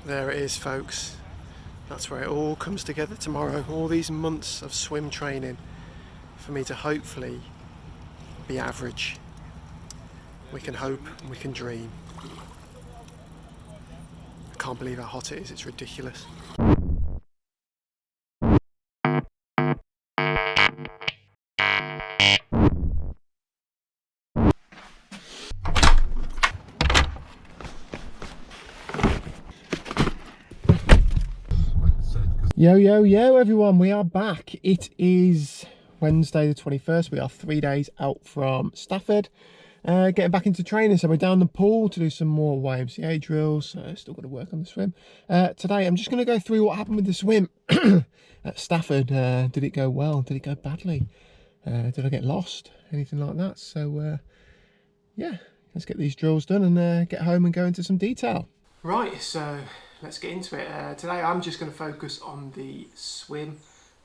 There it is, folks. That's where it all comes together tomorrow. All these months of swim training for me to hopefully be average. We can hope and we can dream. I can't believe how hot it is, it's ridiculous. Yo everyone, we are back. It is Wednesday the 21st. We are 3 days out from Stafford, getting back into training. So we're down the pool to do some more YMCA drills. Still got to work on the swim. Today I'm just going to go through what happened with the swim at Stafford. Did it go well? Did it go badly? Did I get lost? Anything like that? So yeah, let's get these drills done and get home and go into some detail. Right, so let's get into it. Today I'm just going to focus on the swim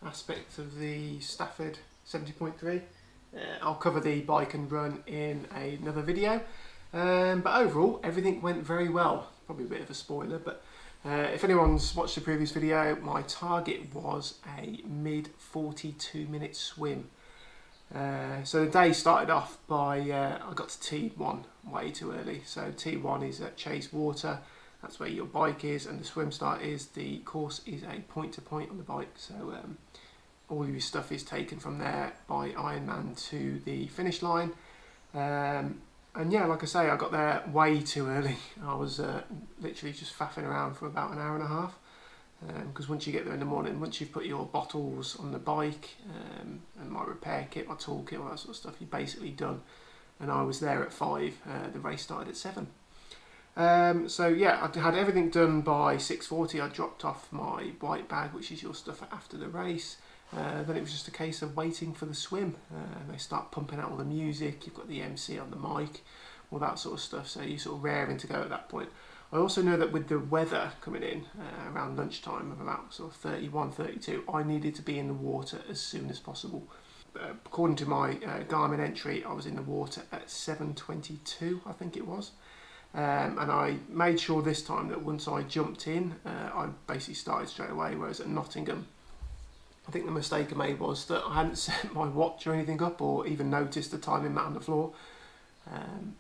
aspect of the Stafford 70.3. I'll cover the bike and run in another video. But overall, everything went very well. Probably a bit of a spoiler, but if anyone's watched the previous video, my target was a mid 42 minute swim. So the day started off by, I got to T1 way too early. So T1 is at Chase Water. That's where your bike is, and the swim start is. The course is a point-to-point on the bike, so all of your stuff is taken from there by Ironman to the finish line. And yeah, like I say, I got there way too early. I was literally just faffing around for about an hour and a half, because once you get there in the morning, once you've put your bottles on the bike, and my repair kit, my toolkit, all that sort of stuff, you're basically done. And I was there at 5, the race started at 7. So yeah, I had everything done by 6:40. I dropped off my white bag, which is your stuff after the race. Then it was just a case of waiting for the swim. They start pumping out all the music. You've got the MC on the mic, all that sort of stuff. So you're sort of raring to go at that point. I also know that with the weather coming in around lunchtime of about sort of 31, 32, I needed to be in the water as soon as possible. According to my Garmin entry, I was in the water at 7:22, I think it was. And I made sure this time that once I jumped in, I basically started straight away, whereas at Nottingham, I think the mistake I made was that I hadn't set my watch or anything up, or even noticed the timing mat on the floor.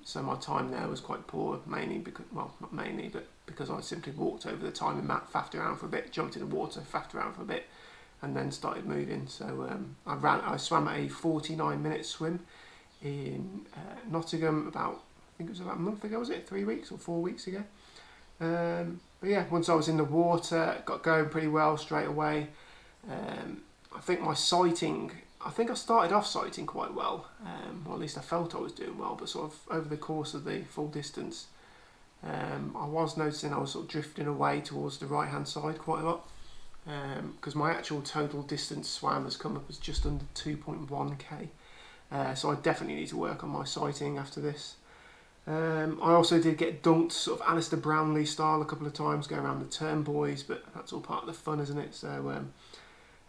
So my time there was quite poor, mainly because, well, not mainly, but because I simply walked over the timing mat, faffed around for a bit, jumped in the water, faffed around for a bit, and then started moving. So I swam a 49-minute swim in Nottingham I think it was about a month ago, was it? 3 weeks or 4 weeks ago? But yeah, once I was in the water, got going pretty well straight away. I think my sighting, I started off sighting quite well, or at least I felt I was doing well, but sort of over the course of the full distance, I was noticing I was sort of drifting away towards the right hand side quite a lot, because my actual total distance swam has come up as just under 2.1k, so I definitely need to work on my sighting after this. I also did get dunked sort of Alistair Brownlee style a couple of times, go around the turnbuoys, but that's all part of the fun, isn't it? So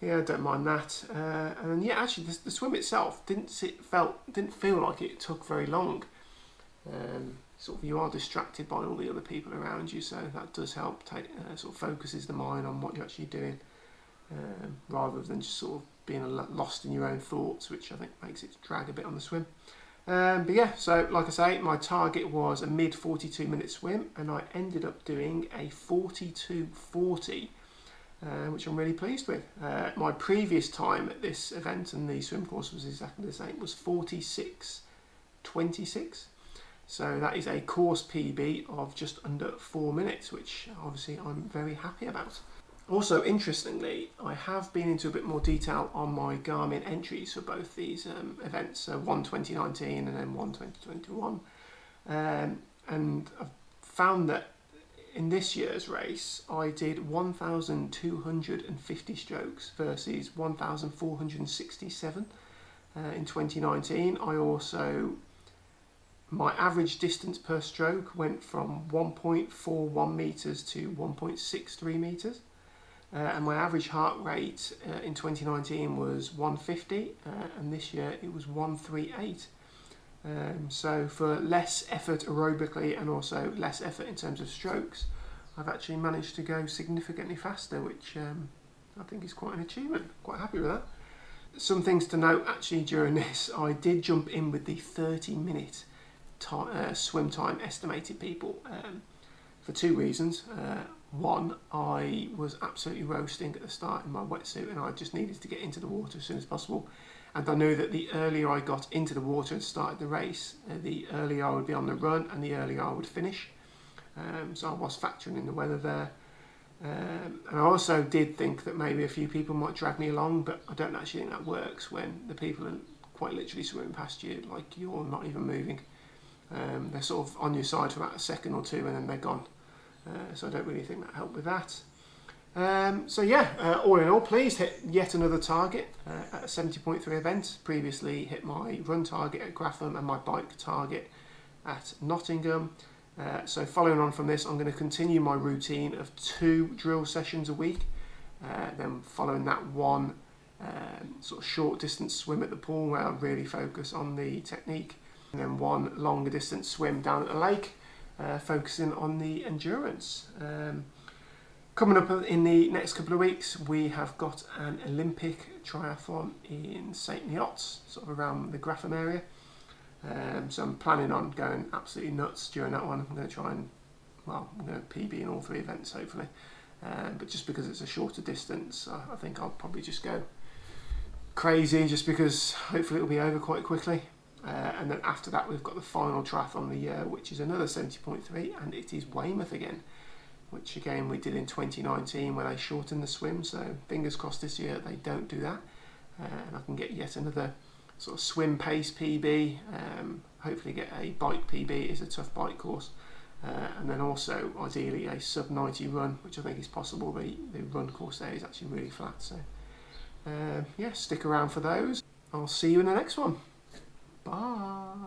yeah, I don't mind that. And then, yeah, actually the swim itself didn't feel like it took very long. Sort of you are distracted by all the other people around you, so that does help. Sort of focuses the mind on what you're actually doing, rather than just sort of being lost in your own thoughts, which I think makes it drag a bit on the swim. But yeah, so like I say, my target was a mid 42 minute swim, and I ended up doing a 42:40, which I'm really pleased with. My previous time at this event and the swim course was exactly the same, was 46:26. So that is a course PB of just under 4 minutes, which obviously I'm very happy about. Also, interestingly, I have been into a bit more detail on my Garmin entries for both these events, so one 2019 and then one 2021. And I've found that in this year's race, I did 1,250 strokes versus 1,467 in 2019. My average distance per stroke went from 1.41 metres to 1.63 metres. And my average heart rate in 2019 was 150, and this year it was 138. So for less effort aerobically and also less effort in terms of strokes, I've actually managed to go significantly faster, which I think is quite an achievement. Quite happy with that. Some things to note actually during this, I did jump in with the 30-minute swim time estimated people for two reasons. One, I was absolutely roasting at the start in my wetsuit and I just needed to get into the water as soon as possible. And I knew that the earlier I got into the water and started the race, the earlier I would be on the run and the earlier I would finish. So I was factoring in the weather there. And I also did think that maybe a few people might drag me along, but I don't actually think that works when the people are quite literally swimming past you, like you're not even moving. They're sort of on your side for about a second or two and then they're gone. So I don't really think that helped with that. So yeah, all in all, pleased. Hit yet another target at a 70.3 event. Previously hit my run target at Gratham and my bike target at Nottingham. So following on from this, I'm going to continue my routine of 2 drill sessions a week. Then following that, one sort of short distance swim at the pool where I really focus on the technique. And then one longer distance swim down at the lake, focusing on the endurance. Coming up in the next couple of weeks, we have got an Olympic triathlon in St Neots, sort of around the Gratham area. So I'm planning on going absolutely nuts during that one. I'm going to try and, well, I'm going to PB in all 3 events hopefully. But just because it's a shorter distance, I think I'll probably just go crazy just because hopefully it'll be over quite quickly. And then after that we've got the final triathlon of the year, which is another 70.3, and it is Weymouth again, which again we did in 2019 where they shortened the swim, so fingers crossed this year they don't do that, and I can get yet another sort of swim pace PB, hopefully get a bike PB. It's a tough bike course, and then also ideally a sub 90 run, which I think is possible. The run course there is actually really flat, so yeah, stick around for those. I'll see you in the next one. Bye.